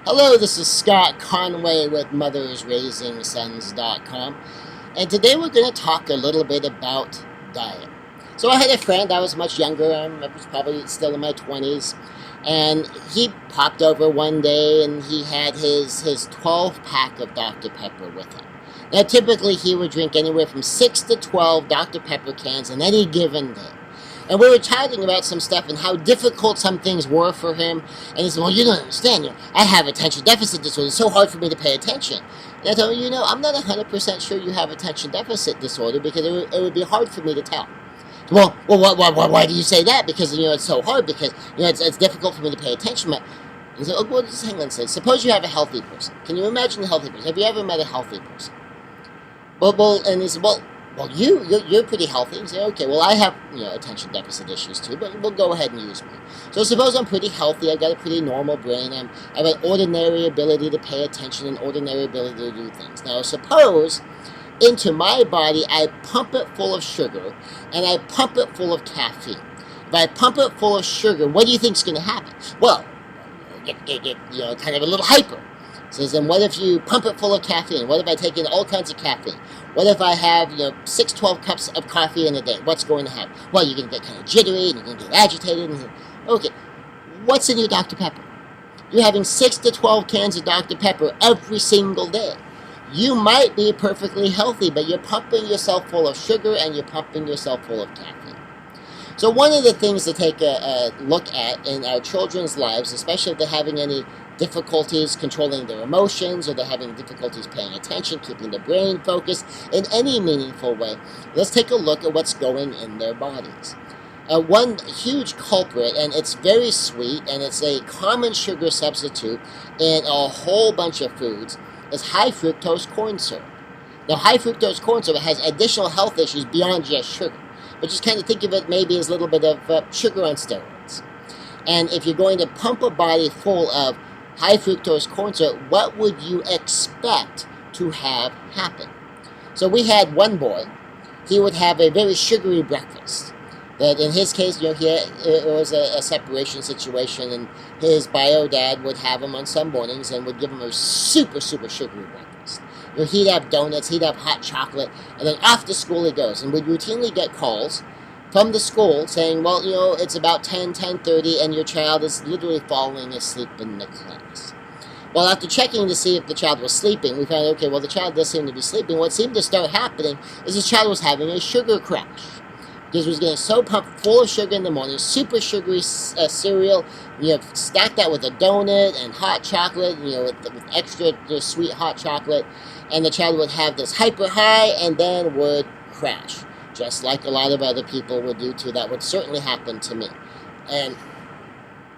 Hello, this is Scott Conway with MothersRaisingSons.com, and today we're going to talk a little bit about diet. So I had a friend, I was much younger, I was probably still in my 20s, and he popped over one day and he had his 12 pack of Dr. Pepper with him. Now typically he would drink anywhere from 6 to 12 Dr. Pepper cans on any given day. And we were chatting about some stuff and how difficult some things were for him. And he said, well, you don't understand. I have attention deficit disorder. It's so hard for me to pay attention. And I told him, I'm not 100% sure you have attention deficit disorder because it would be hard for me to tell. Well, why do you say that? Because, it's so hard because, it's difficult for me to pay attention. But he said, well, just hang on a second. Suppose you have a healthy person. Can you imagine a healthy person? Have you ever met a healthy person? And he said, you're pretty healthy. And say, okay, well, I have, attention deficit issues too, but we'll go ahead and use me. So suppose I'm pretty healthy, I've got a pretty normal brain, I have an ordinary ability to pay attention, an ordinary ability to do things. Now, suppose into my body, I pump it full of sugar, and I pump it full of caffeine. If I pump it full of sugar, what do you think is going to happen? Well, get kind of a little hyper. Says, then what if you pump it full of caffeine? What if I take in all kinds of caffeine? What if I have, 12 cups of coffee in a day? What's going to happen? Well, you're going to get kind of jittery, and you're going to get agitated. Okay, what's in your Dr. Pepper? You're having 6 to 12 cans of Dr. Pepper every single day. You might be perfectly healthy, but you're pumping yourself full of sugar, and you're pumping yourself full of caffeine. So one of the things to take a look at in our children's lives, especially if they're having any difficulties controlling their emotions, or they're having difficulties paying attention, keeping the brain focused in any meaningful way, let's take a look at what's going in their bodies. One huge culprit, and it's very sweet, and it's a common sugar substitute in a whole bunch of foods, is high fructose corn syrup. Now, high fructose corn syrup has additional health issues beyond just sugar, but just kind of think of it maybe as a little bit of sugar on steroids. And if you're going to pump a body full of high fructose corn syrup, what would you expect to have happen? So we had one boy, he would have a very sugary breakfast. That in his case, it was a separation situation, and his bio dad would have him on some mornings and would give him a super, super sugary breakfast. He'd have donuts, he'd have hot chocolate, and then off to school he goes. And we'd routinely get calls from the school saying, well, it's about 10:30, and your child is literally falling asleep in the class. Well, after checking to see if the child was sleeping, we found, okay, well, the child does seem to be sleeping. What seemed to start happening is the child was having a sugar crash. Because he was getting so pumped full of sugar in the morning, super sugary cereal, stacked that with a donut and hot chocolate, with extra sweet hot chocolate, and the child would have this hyper high and then would crash, just like a lot of other people would do too. That would certainly happen to me. And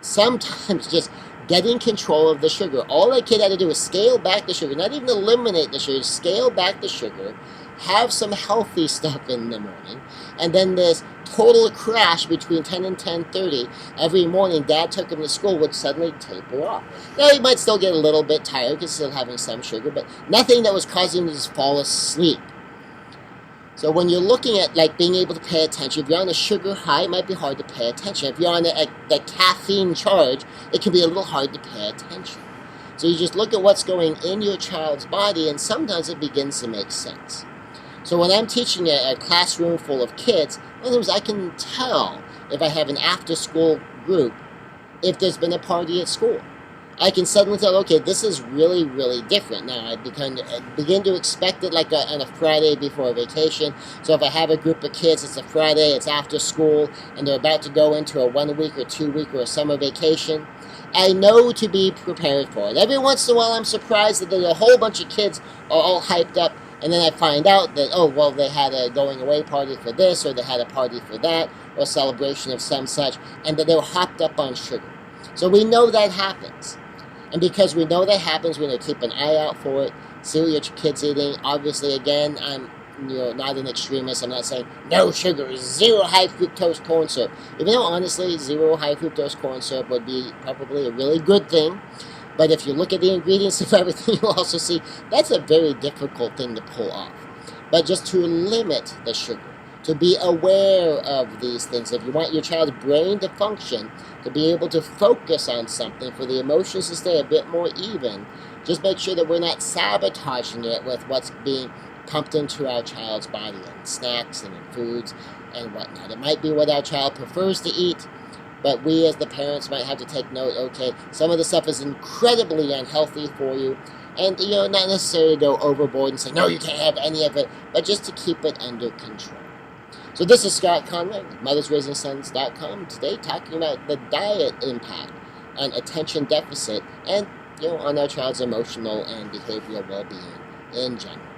sometimes just getting control of the sugar. All that kid had to do was scale back the sugar, not even eliminate the sugar, scale back the sugar, have some healthy stuff in the morning, and then this total crash between 10 and 10:30 every morning, Dad took him to school, would suddenly taper off. Now, he might still get a little bit tired because he's still having some sugar, but nothing that was causing him to just fall asleep. So when you're looking at being able to pay attention, if you're on a sugar high, it might be hard to pay attention. If you're on a caffeine charge, it can be a little hard to pay attention. So you just look at what's going in your child's body, and sometimes it begins to make sense. So when I'm teaching a classroom full of kids, in other words, I can tell if I have an after-school group if there's been a party at school. I can suddenly tell, okay, this is really, really different. Now, I begin to expect it on a Friday before a vacation. So if I have a group of kids, it's a Friday, it's after school, and they're about to go into a 1 week or 2 week or a summer vacation, I know to be prepared for it. Every once in a while, I'm surprised that a whole bunch of kids are all hyped up, and then I find out that, they had a going-away party for this, or they had a party for that, or a celebration of some such, and that they were hopped up on sugar. So we know that happens. And because we know that happens, we need to keep an eye out for it, see what your kid's eating. Obviously, again, I'm not an extremist. I'm not saying no sugar, zero high fructose corn syrup. Even though, honestly, zero high fructose corn syrup would be probably a really good thing. But if you look at the ingredients of everything, you'll also see that's a very difficult thing to pull off. But just to limit the sugar. to be aware of these things. If you want your child's brain to function, to be able to focus on something, for the emotions to stay a bit more even, just make sure that we're not sabotaging it with what's being pumped into our child's body in snacks and in foods and whatnot. It might be what our child prefers to eat, but we as the parents might have to take note, okay, some of the stuff is incredibly unhealthy for you, and, not necessarily go overboard and say, no, you can't have any of it, but just to keep it under control. So this is Scott Conway with mothersraisingsons.com, today talking about the diet impact on attention deficit and, on our child's emotional and behavioral well-being in general.